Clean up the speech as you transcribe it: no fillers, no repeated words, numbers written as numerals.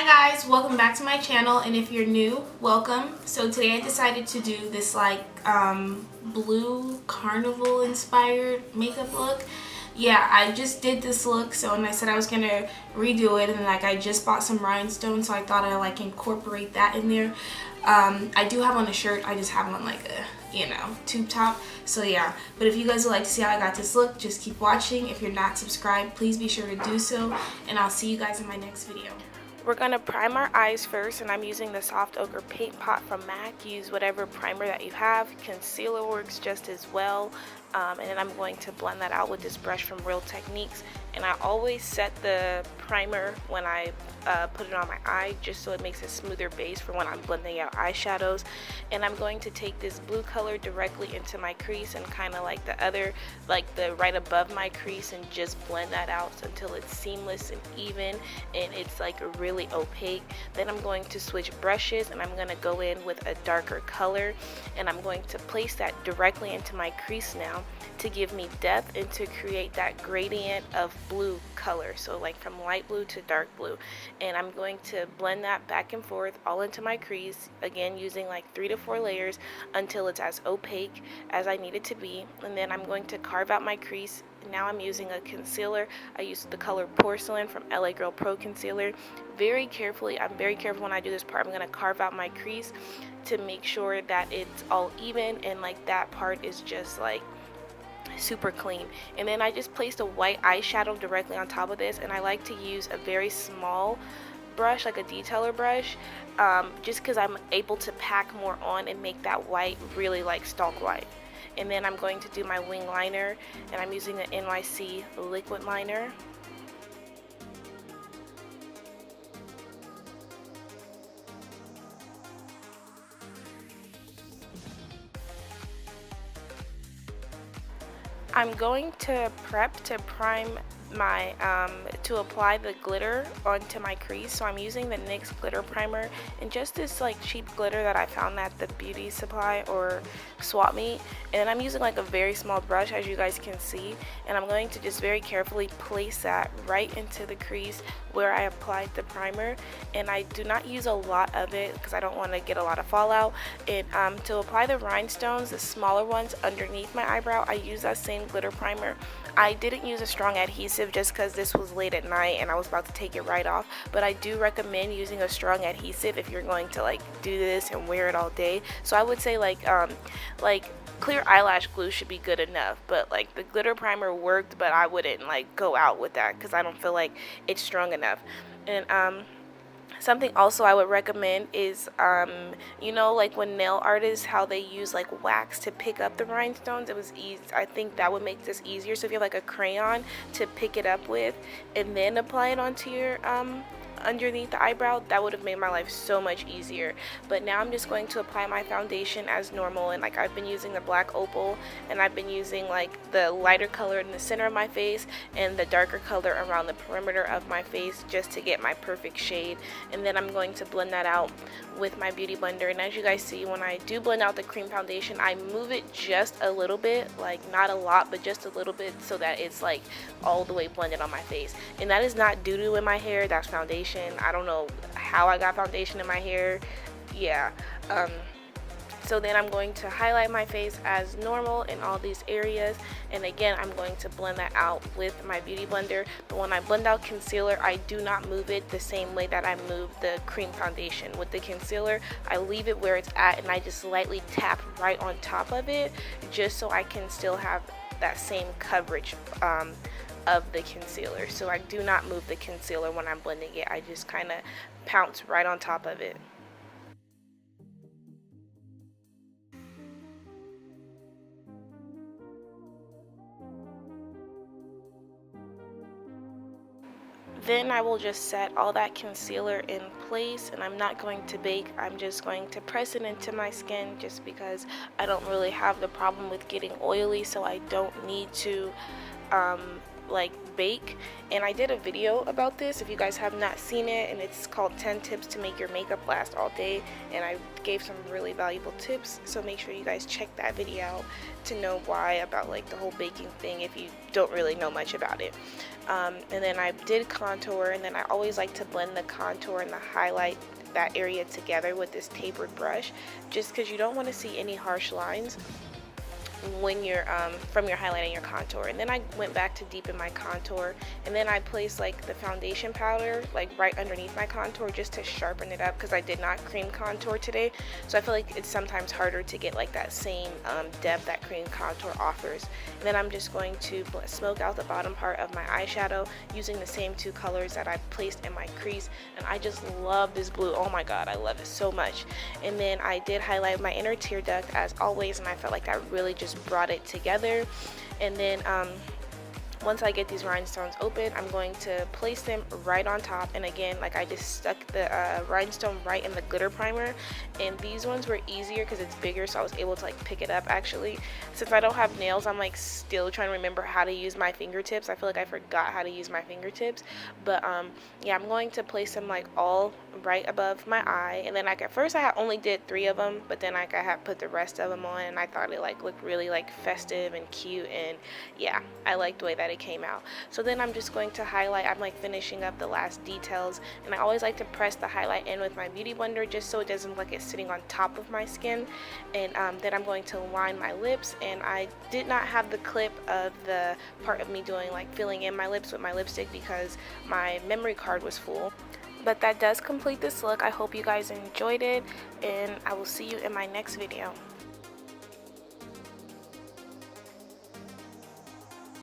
guys, welcome back to my channel, and if you're new, welcome. So today I decided to do this like blue carnival inspired makeup look. Yeah, I just did this look, so and I said I was gonna redo it, and like I just bought some rhinestones, so I thought I'd like incorporate that in there. I do have on a shirt, I just have on like a tube top. So yeah, but if you guys would like to see how I got this look, just keep watching. If you're not subscribed, please be sure to do so, and I'll see you guys in my next video. We're going to prime our eyes first, and I'm using the soft ochre paint pot from MAC. Use whatever primer that you have. Concealer works just as well. And then I'm going to blend that out with this brush from Real Techniques. And I always set the primer when I put it on my eye, just so it makes a smoother base for when I'm blending out eyeshadows. And I'm going to take this blue color directly into my crease and kind of like the right above my crease, and just blend that out until it's seamless and even, and it's like really opaque. Then I'm going to switch brushes, and I'm going to go in with a darker color, and I'm going to place that directly into my crease now to give me depth and to create that gradient of blue color, so like from light blue to dark blue. And I'm going to blend that back and forth all into my crease, again using like 3 to 4 layers until it's as opaque as I need it to be. And then I'm going to carve out my crease. Now I'm using a concealer. I used the color Porcelain from LA Girl Pro Concealer. Very carefully, I'm very careful when I do this part. I'm going to carve out my crease to make sure that it's all even, and like that part is just like super clean. And then I just placed a white eyeshadow directly on top of this, and I like to use a very small brush, like a detailer brush, just because I'm able to pack more on and make that white really like stalk white. And then I'm going to do my wing liner, and I'm using the NYC liquid liner. I'm going to prep to prime my to apply the glitter onto my crease. So I'm using the NYX glitter primer, and just this like cheap glitter that I found at the beauty supply or swap meet. And I'm using like a very small brush, as you guys can see, and I'm going to just very carefully place that right into the crease where I applied the primer. And I do not use a lot of it because I don't want to get a lot of fallout. And to apply the rhinestones, the smaller ones underneath my eyebrow, I use that same glitter primer. I didn't use a strong adhesive just because this was late at night and I was about to take it right off, but I do recommend using a strong adhesive if you're going to like do this and wear it all day. So I would say like clear eyelash glue should be good enough, but like the glitter primer worked, but I wouldn't like go out with that because I don't feel like it's strong enough. And something also I would recommend is, you know, like when nail artists, how they use like wax to pick up the rhinestones. It was easy. I think that would make this easier. So if you have like a crayon to pick it up with and then apply it onto your underneath the eyebrow, that would have made my life so much easier. But now I'm just going to apply my foundation as normal, and like I've been using the black opal, and I've been using like the lighter color in the center of my face and the darker color around the perimeter of my face, just to get my perfect shade. And then I'm going to blend that out with my beauty blender. And as you guys see, when I do blend out the cream foundation, I move it just a little bit, like not a lot, but just a little bit, so that it's like all the way blended on my face. And that is not doo-doo in my hair, that's foundation. I don't know how I got foundation in my hair. Yeah. So then I'm going to highlight my face as normal in all these areas, and again I'm going to blend that out with my beauty blender. But when I blend out concealer, I do not move it the same way that I move the cream foundation. With the concealer, I leave it where it's at, and I just lightly tap right on top of it, just so I can still have that same coverage of the concealer. So I do not move the concealer when I'm blending it. I just kind of pounce right on top of it. Then I will just set all that concealer in place, and I'm not going to bake. I'm just going to press it into my skin, just because I don't really have the problem with getting oily, so I don't need to like bake, and I did a video about this if you guys have not seen it, and it's called 10 tips to make your makeup last all day, and I gave some really valuable tips, so make sure you guys check that video out to know why about like the whole baking thing if you don't really know much about it. And then I did contour, and then I always like to blend the contour and the highlight that area together with this tapered brush, just because you don't want to see any harsh lines when you're from your highlight and your contour. And then I went back to deepen my contour, and then I placed like the foundation powder like right underneath my contour just to sharpen it up, because I did not cream contour today, so I feel like it's sometimes harder to get like that same depth that cream contour offers. And then I'm just going to smoke out the bottom part of my eyeshadow using the same two colors that I placed in my crease, and I just love this blue. Oh my god, I love it so much. And then I did highlight my inner tear duct as always, and I felt like that really just brought it together. And then once I get these rhinestones open, I'm going to place them right on top, and again, like I just stuck the rhinestone right in the glitter primer, and these ones were easier because it's bigger, so I was able to like pick it up. Actually, since I don't have nails, I'm like still trying to remember how to use my fingertips. I feel like I forgot how to use my fingertips, but yeah, I'm going to place them like all right above my eye. And then like at first I only did 3 of them, but then like I had put the rest of them on, and I thought it like looked really like festive and cute, and yeah, I liked the way that it came out. So then I'm just going to highlight. I'm like finishing up the last details, and I always like to press the highlight in with my beauty blender just so it doesn't look like it's sitting on top of my skin. And then I'm going to line my lips, and I did not have the clip of the part of me doing like filling in my lips with my lipstick because my memory card was full. But that does complete this look. I hope you guys enjoyed it, and I will see you in my next video.